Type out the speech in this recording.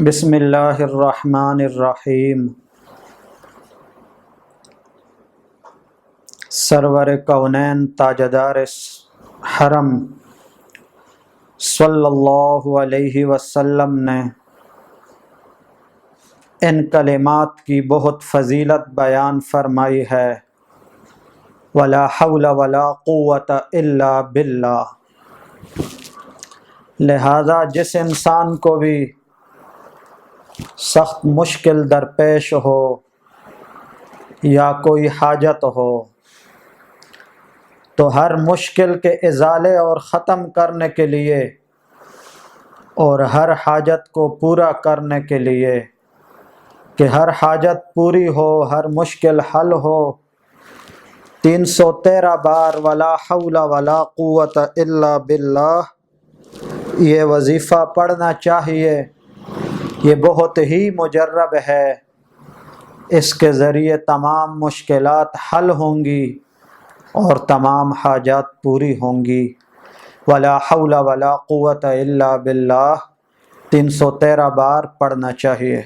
بسم اللہ الرحمن الرحیم۔ سرور کونین تاجدار حرم صلی اللہ علیہ وسلم نے ان کلمات کی بہت فضیلت بیان فرمائی ہے، ولا حول ولا قوت الا باللہ۔ لہذا جس انسان کو بھی سخت مشکل درپیش ہو یا کوئی حاجت ہو تو ہر مشکل کے ازالے اور ختم کرنے کے لیے اور ہر حاجت کو پورا کرنے کے لیے کہ ہر حاجت پوری ہو، ہر مشکل حل ہو، 313 بار ولا حول ولا قوت الا باللہ یہ وظیفہ پڑھنا چاہیے۔ یہ بہت ہی مجرب ہے، اس کے ذریعے تمام مشکلات حل ہوں گی اور تمام حاجات پوری ہوں گی۔ ولا حول ولا قوت الا باللہ 313 بار پڑھنا چاہیے۔